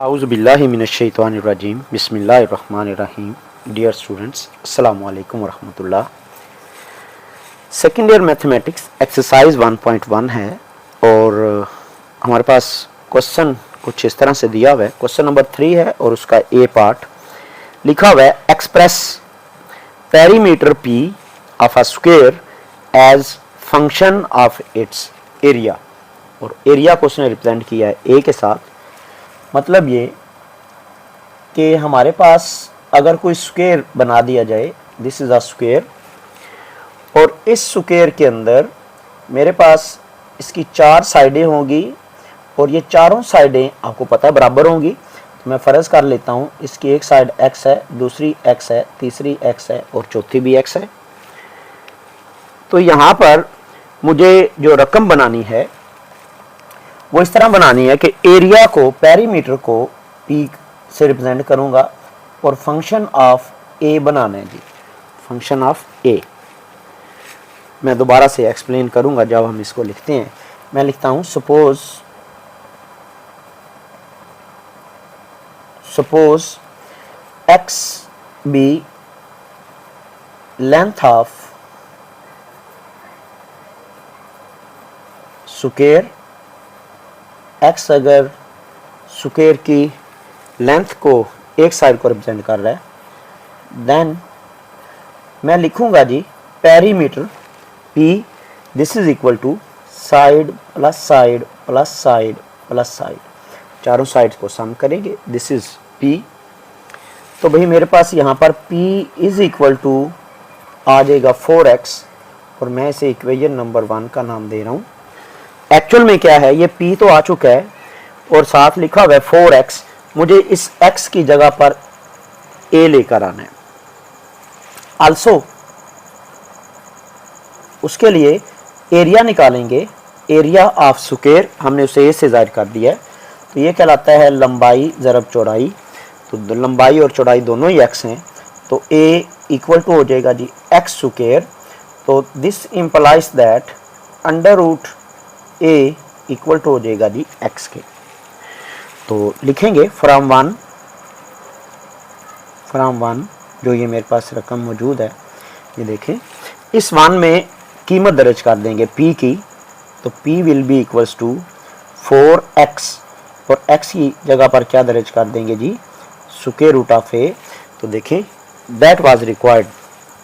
औज़ुबिल्लाहि मिनश्शैतानिर्रजीम बिस्मिल्लाहिर्रहमानिर्रहीम। Dear students, अस्सलामु अलैकुम वरहमतुल्लाह। सेकेंड ईयर मैथमेटिक्स एक्सरसाइज 1.1 है और हमारे पास क्वेश्चन कुछ इस तरह से दिया हुआ है। क्वेश्चन नंबर 3 है और उसका ए पार्ट लिखा हुआ है, express perimeter P of a square as function of its area. और एरिया को उसने रिप्रेजेंट किया है ए के साथ। मतलब ये कि हमारे पास अगर कोई स्क्वायर बना दिया जाए, दिस इज़ अ स्क्वायर, और इस स्क्वायर के अंदर मेरे पास इसकी 4 साइडें होंगी और ये चारों साइडें आपको पता है बराबर होंगी। तो मैं फ़र्ज़ कर लेता हूँ इसकी एक साइड x है, दूसरी x है, तीसरी x है और चौथी भी x है। तो यहाँ पर मुझे जो रकम बनानी है वो इस तरह बनानी है कि एरिया को, पेरीमीटर को P से रिप्रेजेंट करूंगा और फंक्शन ऑफ A बनाना है जी, फंक्शन ऑफ A। मैं दोबारा से एक्सप्लेन करूंगा जब हम इसको लिखते हैं। मैं लिखता हूं suppose x be length of square, x अगर स्क्वायर की लेंथ को एक साइड को रिप्रेजेंट कर रहा है, देन मैं लिखूंगा G perimeter P, this is equal to side plus side plus side plus side, चारों साइड्स को सम करेंगे, दिस इज P। तो भाई मेरे पास यहाँ पर P इज इक्वल टू आ जाएगा 4x और मैं इसे इक्वेशन नंबर 1 का नाम दे रहा हूँ। एक्चुअल में क्या है, ये P तो आ चुका है और साथ लिखा हुआ है 4x। मुझे इस x की जगह पर A लेकर आना है। आल्सो उसके लिए एरिया निकालेंगे, एरिया ऑफ स्क्वायर हमने उसे A से जाहिर कर दिया है। तो ये कहलाता है लंबाई ज़रब चौड़ाई। तो लंबाई और चौड़ाई दोनों ही x हैं, तो A इक्वल टू हो जाएगा जी x स्क्वायर। तो this implies that under root A equal to हो जाएगा जी x के। तो लिखेंगे फ्रॉम वन जो ये मेरे पास रकम मौजूद है, ये देखें, इस 1 में कीमत दर्ज कर देंगे P की। तो P will be equals to 4x और x की जगह पर क्या दर्ज कर देंगे जी, स्क्वायर रूट ऑफ A। तो देखें दैट वाज रिक्वायर्ड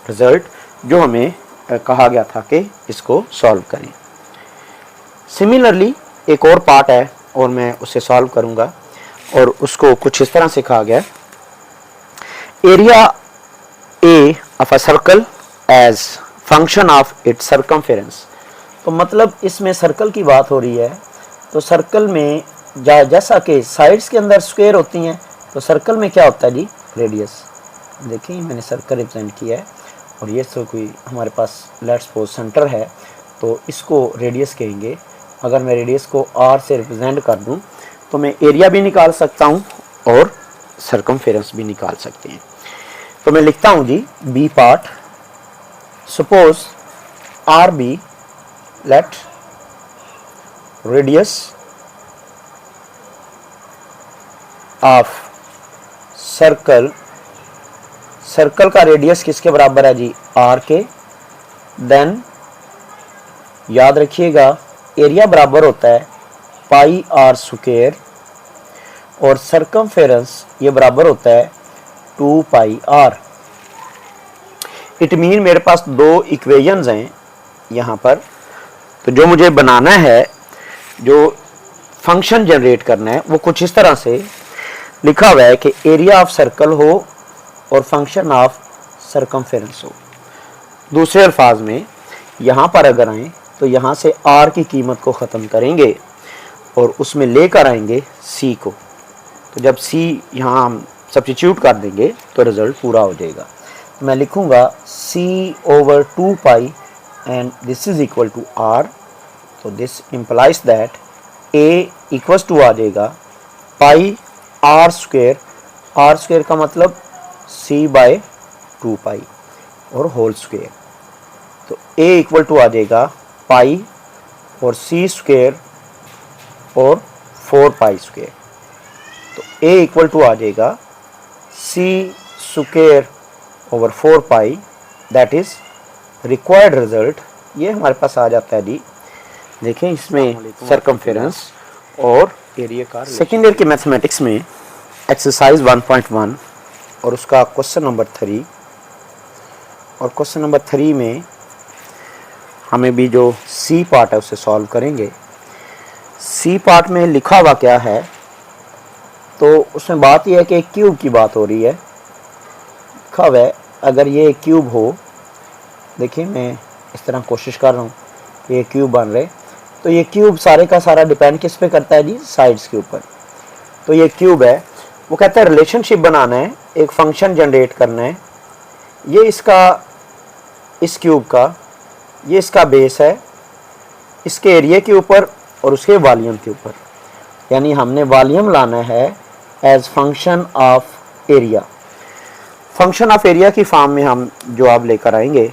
रिजल्ट, जो हमें कहा गया था कि इसको सॉल्व करें। सिमिलरली एक और पार्ट है और मैं उसे सॉल्व करूंगा और उसको कुछ इस तरह से कहा गया, area A of a circle as function of its circumference. तो मतलब इसमें सर्कल की बात हो रही है। तो सर्कल में जैसा कि साइड्स के अंदर स्क्वायर होती हैं, तो सर्कल में क्या होता है जी, रेडियस। देखिए मैंने सर्कल रिप्रेजेंट किया है और ये तो कोई हमारे पास लेट्स सपोज सेंटर है, तो इसको रेडियस कहेंगे। अगर मैं रेडियस को r से रिप्रेजेंट कर दूं तो मैं एरिया भी निकाल सकता हूं और सर्कमफेरेंस भी निकाल सकते हैं। तो मैं लिखता हूं जी B part, suppose R be let radius of circle, circle का रेडियस किसके बराबर है जी, r के। देन याद रखिएगा एरिया बराबर होता है पाई r स्क्वायर और सर्कमफेरेंस ये बराबर होता है 2 पाई r। इट मीन मेरे पास दो इक्वेशंस हैं यहाँ पर। तो जो मुझे बनाना है, जो फंक्शन जनरेट करना है, वो कुछ इस तरह से लिखा हुआ है कि एरिया ऑफ सर्कल हो और फंक्शन ऑफ सर्कमफेरेंस हो। दूसरे अल्फाज में यहाँ पर अगर आएँ तो यहाँ से r की कीमत को ख़त्म करेंगे और उसमें लेकर आएंगे c को। तो जब c यहाँ हम सब्स्टिट्यूट कर देंगे तो रिज़ल्ट पूरा हो जाएगा। तो मैं लिखूँगा c over 2 pi and this is equal to r। तो this implies that a equals to आ जाएगा pi r square, r square का मतलब c बाय 2 पाई और होल स्क्वायर। तो a इक्वल टू आ जाएगा पाई और c स्क्वायर और 4 पाई स्क्वायर। तो a इक्वल टू आ जाएगा c square over 4 pi, that is required result. ये हमारे पास आ जाता है जी। देखें इसमें सरकमफेरेंस और एरिया का। सेकेंड ईयर के मैथमेटिक्स में एक्सरसाइज 1.1 और उसका क्वेश्चन नंबर 3, और क्वेश्चन नंबर 3 में हमें भी जो सी पार्ट है उसे सॉल्व करेंगे। सी पार्ट में लिखा हुआ क्या है, तो उसमें बात यह है कि एक क्यूब की बात हो रही है। लिखा हुआ है अगर ये एक क्यूब हो, देखिए मैं इस तरह कोशिश कर रहा हूँ, ये क्यूब बन रहे, तो ये क्यूब सारे का सारा डिपेंड किस पे करता है जी, साइड्स के ऊपर। तो ये क्यूब है, वो कहता है रिलेशनशिप बनाना है, एक फंक्शन जनरेट करना है। ये इसका, इस क्यूब का ये इसका बेस है, इसके एरिया के ऊपर और उसके वॉल्यूम के ऊपर, यानी हमने वॉल्यूम लाना है as function of area. Function of area की फॉर्म में हम जो आप लेकर आएंगे।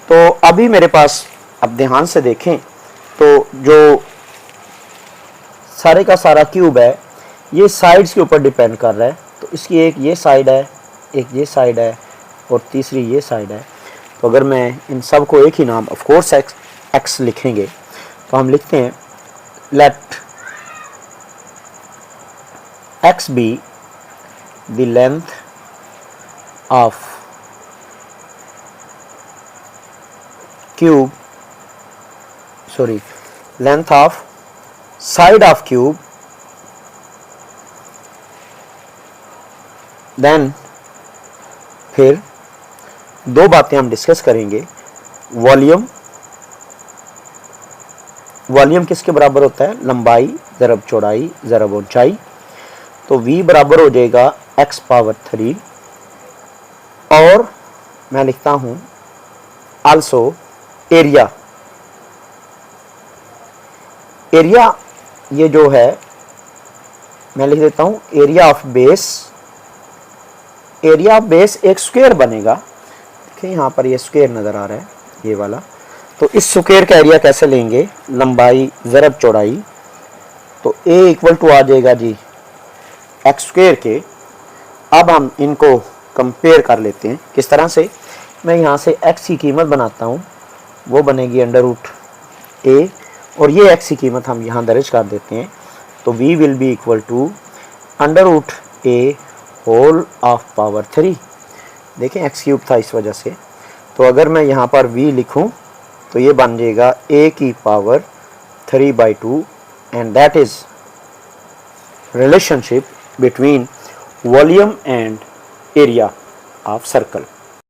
तो अभी मेरे पास, अब ध्यान से देखें, तो जो सारे का सारा क्यूब है ये साइड्स के ऊपर डिपेंड कर रहा है। तो इसकी एक ये साइड है, एक ये साइड है और तीसरी ये साइड है। तो अगर मैं इन सब को एक ही नाम, ऑफ कोर्स एक्स लिखेंगे, तो हम लिखते हैं let x be the length of cube, sorry, length of side of cube, then फिर दो बातें हम डिस्कस करेंगे। वॉल्यूम, वॉल्यूम किसके बराबर होता है, लंबाई ज़रब चौड़ाई ज़रब ऊंचाई। तो v बराबर हो जाएगा x पावर 3, और मैं लिखता हूं आल्सो एरिया। एरिया ये जो है मैं लिख देता हूं area of base. Area of base एक स्क्वायर बनेगा, देखिए यहाँ पर ये स्क्वायर नज़र आ रहा है, ये वाला। तो इस स्क्वायर का एरिया कैसे लेंगे, लंबाई ज़रब चौड़ाई। तो a इक्वल टू आ जाएगा जी एक्स स्क्वायर के। अब हम इनको कंपेयर कर लेते हैं। किस तरह से, मैं यहाँ से x की कीमत बनाता हूँ, वो बनेगी अंडर रूट a, और ये x की कीमत हम यहाँ दर्ज कर देते हैं। तो v will be equal to under root a whole of power 3। देखें x क्यूब था इस वजह से। तो अगर मैं यहाँ पर v लिखूँ तो ये बन जाएगा a की power 3/2, and that is relationship between volume and area of circle।